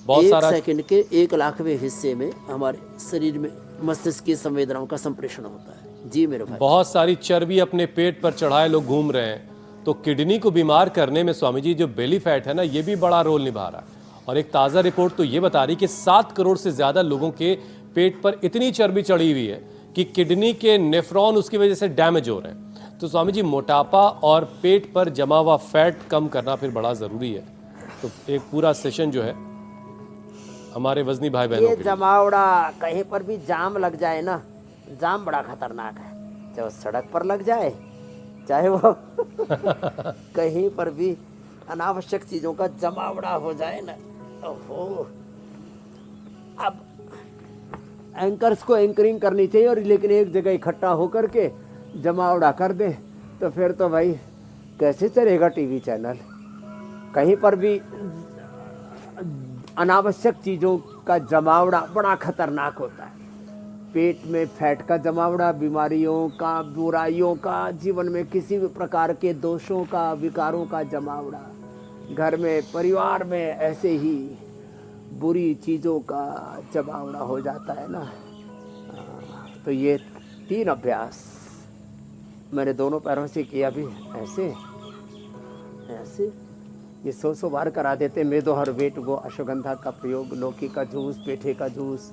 बहुत एक सारा सेकंड के 1,00,000वें हिस्से में हमारे शरीर में मस्तिष्क की संवेदनाओं का संप्रेषण होता है। जी मेरे भाई, बहुत सारी चर्बी अपने पेट पर चढ़ाए लोग घूम रहे हैं। तो किडनी को बीमार करने में स्वामी जी जो बेली फैट है ना, ये भी बड़ा रोल निभा रहा है। और एक ताज़ा रिपोर्ट तो ये बता रही कि 7 करोड़ से ज़्यादा लोगों के पेट पर इतनी चर्बी चढ़ी हुई है कि किडनी के नेफ्रॉन उसकी वजह से डैमेज हो रहे हैं। तो स्वामी जी मोटापा और पेट पर जमा हुआ फैट कम करना फिर बड़ा ज़रूरी है। तो एक पूरा सेशन जो है हमारे वजनी भाई बहनों ये के लिए। जमावड़ा कहीं पर भी जाम लग जाए ना, जाम बड़ा खतरनाक है। चाहे वो सड़क पर लग जाए, चाहे वो कहीं पर भी अनावश्यक चीजों का जमावड़ा हो जाए ना, ओहो। अब एंकर्स को एंकरिंग करनी चाहिए, और लेकिन एक जगह इकट्ठा होकर के जमावड़ा कर दे तो फिर तो भाई कैसे चलेगा टीवी चैनल। कहीं पर भी अनावश्यक चीज़ों का जमावड़ा बड़ा खतरनाक होता है। पेट में फैट का जमावड़ा, बीमारियों का, बुराइयों का, जीवन में किसी भी प्रकार के दोषों का, विकारों का जमावड़ा, घर में, परिवार में ऐसे ही बुरी चीज़ों का जमावड़ा हो जाता है ना। तो ये 3 अभ्यास मैंने दोनों पैरों से किया भी, ऐसे ऐसे ये 100 बार करा देते। मेदो हर वेट गो, अश्वगंधा का प्रयोग, लौकी का जूस, पेठे का जूस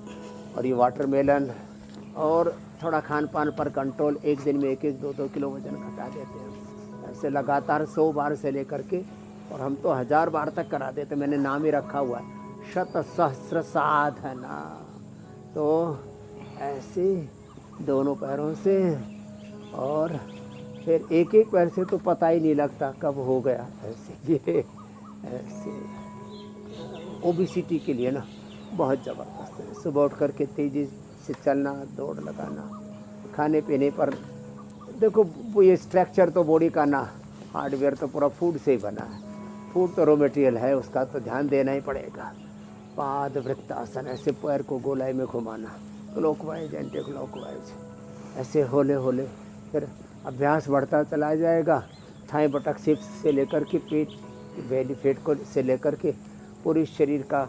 और ये वाटरमेलन, और थोड़ा खान पान पर कंट्रोल। एक दिन में 1-1, 2-2 किलो वजन घटा देते हैं। ऐसे लगातार 100 बार से लेकर के, और हम तो 1000 बार तक करा देते। मैंने नाम ही रखा हुआ है, शत सहस्र साधना। तो ऐसे दोनों पैरों से, और फिर एक पैर से तो पता ही नहीं लगता कब हो गया। ऐसे ये ऐसे ओबिसिटी के लिए ना बहुत ज़बरदस्त है। सुबह उठ करके तेज़ी से चलना, दौड़ लगाना, खाने पीने पर देखो, वो ये स्ट्रक्चर तो बॉडी का ना, हार्डवेयर तो पूरा फूड से ही बना है। फूड तो रॉ मटेरियल है, उसका तो ध्यान देना ही पड़ेगा। पाद वृत्तासन, ऐसे पैर को गोलाई में घुमाना, क्लॉकवाइज एंटी क्लॉकवाइज, ऐसे होले होले। फिर अभ्यास बढ़ता चला जाएगा। थाई बटक सिप्स से लेकर के पेट, बेली फैट को से लेकर के पूरी शरीर का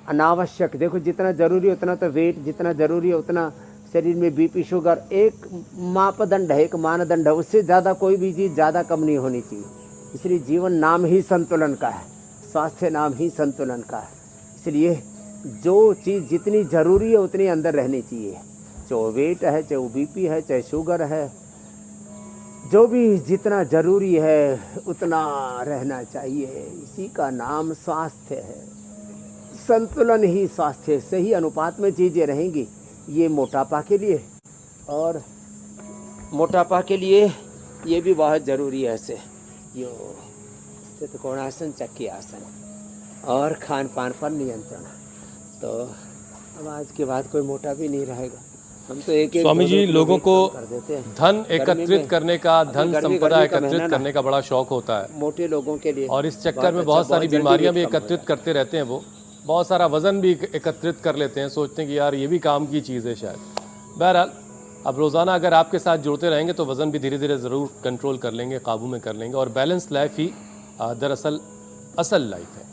अनावश्यक, देखो जितना ज़रूरी उतना तो वेट, जितना ज़रूरी है उतना शरीर में बीपी शुगर, एक मापदंड है, एक मानदंड है। उससे ज़्यादा कोई भी चीज़ ज़्यादा कम नहीं होनी चाहिए। इसलिए जीवन नाम ही संतुलन का है, स्वास्थ्य नाम ही संतुलन का है। इसलिए जो चीज़ जितनी ज़रूरी है उतनी अंदर रहनी चाहिए। चाहे वेट है, चाहे वो बीपी है, चाहे शुगर है, जो भी जितना ज़रूरी है उतना रहना चाहिए। इसी का नाम स्वास्थ्य है। संतुलन ही स्वास्थ्य है। सही अनुपात में चीज़ें रहेंगी। ये मोटापा के लिए, और मोटापा के लिए ये भी बहुत ज़रूरी है। ऐसे यो स्थित कोणासन, चक्की आसन, और खान पान पर नियंत्रण। तो अब आज के बाद कोई मोटा भी नहीं रहेगा। हम तो एक स्वामी जी, लोगों को कर देते हैं। धन एकत्रित करने का, धन संपदा एकत्रित महीना करने का बड़ा शौक होता है, मोटे लोगों के लिए, और इस चक्कर में बहुत सारी बीमारियां भी एकत्रित करते रहते हैं। वो बहुत सारा वजन भी एकत्रित कर लेते हैं, सोचते हैं कि यार ये भी काम की चीज़ है शायद। बहरहाल, अब रोज़ाना अगर आपके साथ जुड़ते रहेंगे तो वज़न भी धीरे धीरे ज़रूर कंट्रोल कर लेंगे, काबू में कर लेंगे, और बैलेंस लाइफ ही दरअसल असल लाइफ है।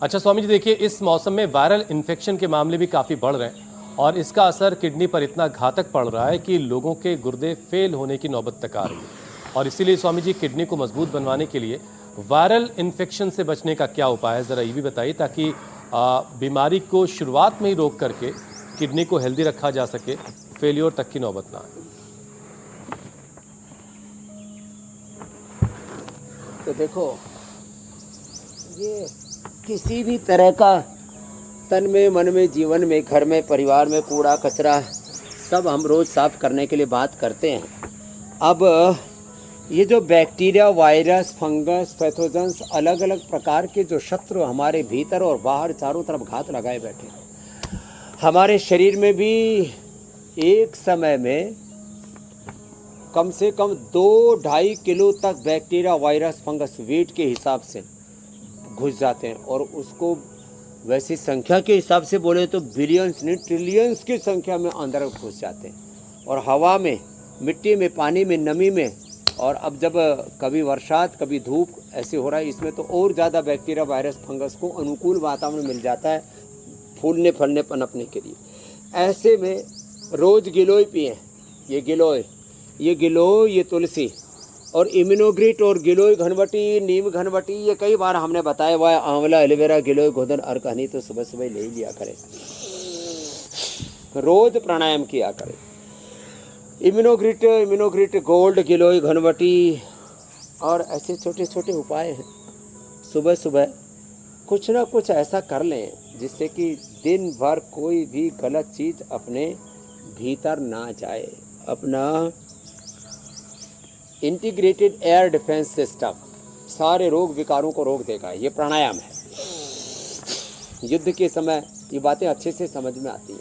अच्छा स्वामी जी, देखिए इस मौसम में वायरल इन्फेक्शन के मामले भी काफ़ी बढ़ रहे हैं, और इसका असर किडनी पर इतना घातक पड़ रहा है कि लोगों के गुर्दे फेल होने की नौबत तक आ रही है। और इसीलिए स्वामी जी, किडनी को मजबूत बनवाने के लिए वायरल इन्फेक्शन से बचने का क्या उपाय है, ज़रा ये भी बताइए, ताकि बीमारी को शुरुआत में ही रोक करके किडनी को हेल्दी रखा जा सके, फेलियर तक की नौबत ना आए। तो देखो, ये किसी भी तरह का तन में, मन में, जीवन में, घर में, परिवार में कूड़ा कचरा सब हम रोज़ साफ करने के लिए बात करते हैं। अब ये जो बैक्टीरिया, वायरस, फंगस, पैथोजेंस, अलग अलग प्रकार के जो शत्रु हमारे भीतर और बाहर चारों तरफ घात लगाए बैठे हैं। हमारे शरीर में भी एक समय में कम से कम 2-2.5 किलो तक बैक्टीरिया, वायरस, फंगस वेट के हिसाब से घुस जाते हैं, और उसको वैसी संख्या के हिसाब से बोले तो बिलियंस नहीं, ट्रिलियंस की संख्या में अंदर घुस जाते हैं। और हवा में, मिट्टी में, पानी में, नमी में, और अब जब कभी बरसात, कभी धूप ऐसे हो रहा है, इसमें तो और ज़्यादा बैक्टीरिया, वायरस, फंगस को अनुकूल वातावरण मिल जाता है फूलने, फलने, पनपने के लिए। ऐसे में रोज़ गिलोय पिएं। ये गिलोय, ये तुलसी, और इम्यूनोग्रिट और गिलोय घनवटी, नीम घनवटी, ये कई बार हमने बताया हुआ है। आंवला, एलोवेरा, गिलोय, गोधन, अर्कहनी तो सुबह सुबह ले ही लिया करें। रोज प्राणायाम किया करें। इम्यूनोग्रिट, गोल्ड, गिलोय, घनवटी, और ऐसे छोटे छोटे उपाय हैं। सुबह सुबह कुछ ना कुछ ऐसा कर लें जिससे कि दिन भर कोई भी गलत चीज़ अपने भीतर ना जाए। अपना इंटीग्रेटेड एयर डिफेंस सिस्टम सारे रोग विकारों को रोक देगा। ये प्राणायाम है। युद्ध के समय ये बातें अच्छे से समझ में आती हैं,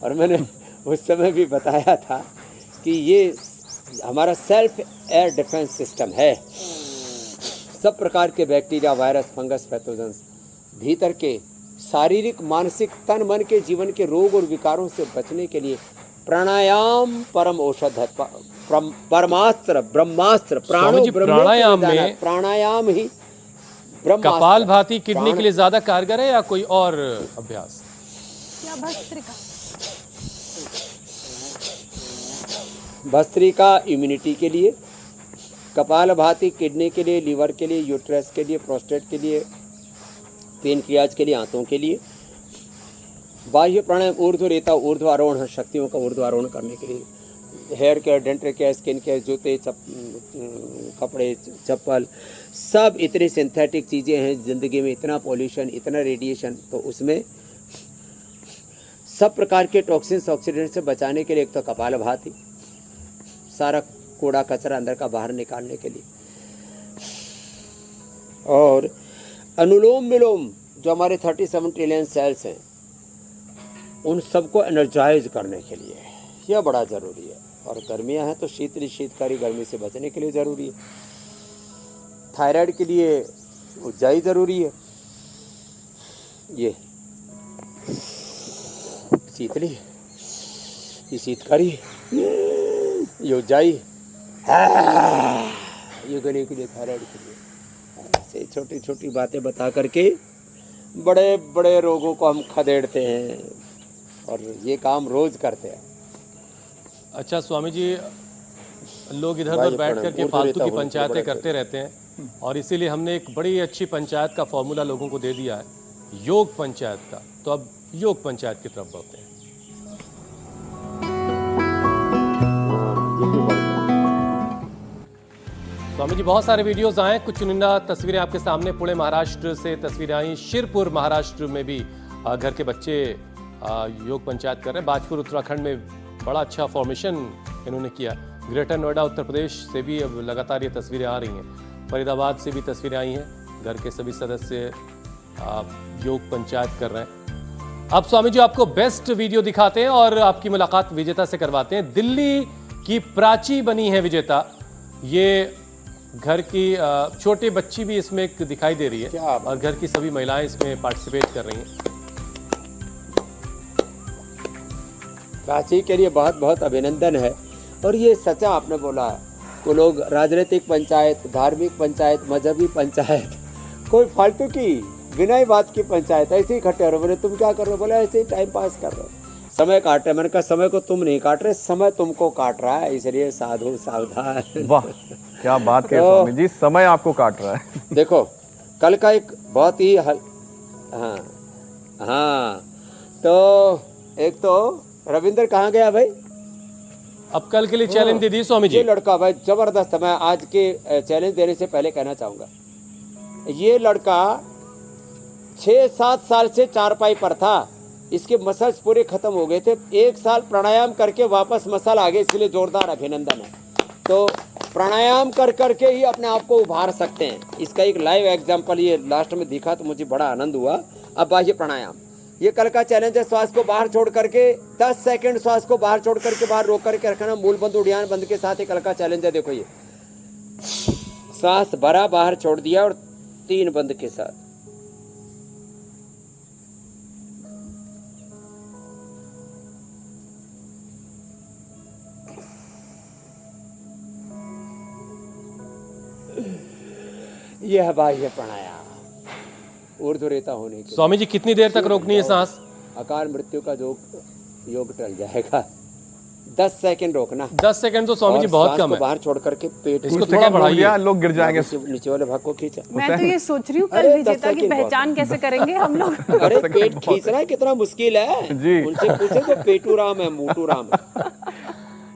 और मैंने उस समय भी बताया था कि ये हमारा सेल्फ एयर डिफेंस सिस्टम है। सब प्रकार के बैक्टीरिया, वायरस, फंगस, पैथोजेंस भीतर के शारीरिक मानसिक तन मन के जीवन के रोग और विकारों से बचने के लिए प्राणायाम परम औषध है, परमास्त्र ब्रह्मास्त्र। स्वामी जी, ब्रह्मे प्राणायाम को जाना, में प्राणायाम ही ब्रह्मास्त्र। कपालभाति किडनी के लिए ज्यादा कारगर है या कोई और अभ्यास? या भस्त्रिका? भस्त्रिका इम्यूनिटी के लिए, कपालभाति किडनी के लिए, लीवर के लिए, यूट्रस के लिए, प्रोस्टेट के लिए, पेनक्रियाज के लिए, आंतों के लिए। बाह्य प्राणायाम ऊर्ध्व रेता ऊर्ध्वारोहण, शक्तियों का ऊर्ध्वारोहण करने के लिए। Hair care, dental care, skin care, जूते, कपड़े, चप्पल, सब इतनी सिंथेटिक चीज़ें हैं ज़िंदगी में, इतना पॉल्यूशन, इतना रेडिएशन, तो उसमें सब प्रकार के टॉक्सिन्स ऑक्सीडेंट से बचाने के लिए एक तो कपालभाति, सारा कूड़ा कचरा अंदर का बाहर निकालने के लिए, और अनुलोम विलोम जो हमारे 37 ट्रिलियन सेल्स हैं उन सबको एनर्जाइज करने के लिए यह बड़ा ज़रूरी है। और गर्मियां हैं तो शीतकारी गर्मी से बचने के लिए ज़रूरी है। थायराइड के लिए ऊंचाई ज़रूरी है। ये शीतली, ये शीतकारी, ये ऊंचाई, ये गले के लिए, थायराइड के लिए। ऐसे छोटी छोटी बातें बता करके बड़े बड़े रोगों को हम खदेड़ते हैं और ये काम रोज करते हैं। अच्छा स्वामी जी, लोग इधर उधर बैठ करके फालतू की पंचायतें करते रहते हैं और इसीलिए हमने एक बड़ी अच्छी पंचायत का फॉर्मूला लोगों को दे दिया है, योग पंचायत का। तो अब योग पंचायत की तरफ बढ़ते हैं। स्वामी जी, बहुत सारे वीडियोस आए, कुछ चुनिंदा तस्वीरें आपके सामने। पुणे महाराष्ट्र से तस्वीरें आई, शिरपुर महाराष्ट्र में भी घर के बच्चे योग पंचायत कर रहे हैं। बाजपुर उत्तराखंड में बड़ा अच्छा फॉर्मेशन इन्होंने किया। ग्रेटर नोएडा उत्तर प्रदेश से भी अब लगातार ये तस्वीरें आ रही हैं। फरीदाबाद से भी तस्वीरें आई हैं, घर के सभी सदस्य योग पंचायत कर रहे हैं। अब स्वामी जी आपको बेस्ट वीडियो दिखाते हैं और आपकी मुलाकात विजेता से करवाते हैं। दिल्ली की प्राची बनी है विजेता। ये घर की छोटी बच्ची भी इसमें एक दिखाई दे रही है और घर की सभी महिलाएं इसमें पार्टिसिपेट कर रही हैं। प्राची के लिए बहुत बहुत अभिनंदन है। और ये सच्चा आपने बोला है, वो लोग राजनीतिक पंचायत, धार्मिक पंचायत, मजहबी पंचायत, कोई फालतू की बिना ही बात की पंचायत ऐसे ही इकट्ठे हो रहे। बोले तुम क्या कर रहे हो? बोले ऐसे ही टाइम पास कर रहे हो, समय काट रहे। मैंने कहा समय को तुम नहीं काट रहे, समय तुमको काट रहा है, इसलिए साधु सावधान। वाह, क्या बात कही स्वामी जी, समय आपको काट रहा है। देखो कल का एक बहुत ही हाँ तो एक तो रविंद्र कहाँ गया भाई? अब कल के लिए चैलेंज दे दी स्वामी जी। ये लड़का भाई जबरदस्त है। मैं आज के चैलेंज देने से पहले कहना चाहूँगा, ये लड़का 6-7 साल से चारपाई पर था, इसके मसल्स पूरे खत्म हो गए थे। 1 साल प्राणायाम करके वापस मसल आ गए, इसलिए जोरदार अभिनंदन है। तो प्राणायाम कर करके ही अपने आप को उभार सकते हैं। इसका एक लाइव एग्जाम्पल ये लास्ट में दिखा तो मुझे बड़ा आनंद हुआ। अब बाह्य प्राणायाम, ये कल का चैलेंज है। श्वास को बाहर छोड़ करके 10 सेकंड श्वास को बाहर छोड़ करके बाहर रोक करके रखना, मूल बंद उड़ियान बंद के साथ। ये कल का चैलेंज है। देखो ये श्वास भरा, बाहर छोड़ दिया और 3 बंद के साथ। यह है बाह्य प्राणायाम, ऊर्ध्वरेता होने के। स्वामी जी कितनी देर तक रोकनी है सांस? अकाल मृत्यु का योग टल जाएगा। 10 सेकंड रोकना। 10 सेकंड तो स्वामी जी बहुत कम है। बाहर छोड़ करके पेट इसको थोड़ा बढ़ाइए, लोग गिर जाएंगे। नीचे वाले भाग को खींचा। मैं तो ये सोच रही हूँ कल विजेता की पहचान कैसे करेंगे हम लोग। अरे पेट खींचना कितना मुश्किल है जी। उनसे पूछे तो पेटू राम है, मोटू राम है।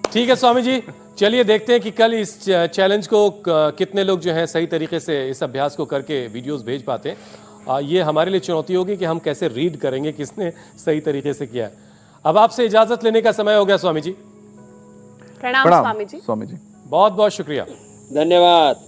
ठीक है स्वामी जी, चलिए देखते हैं कि कल इस चैलेंज को कितने लोग जो है सही तरीके से इस अभ्यास को करके वीडियोस भेज पाते हैं। ये हमारे लिए चुनौती होगी कि हम कैसे रीड करेंगे किसने सही तरीके से किया है। अब आपसे इजाजत लेने का समय हो गया स्वामी जी। प्रणाम स्वामी जी। स्वामी जी बहुत बहुत शुक्रिया, धन्यवाद।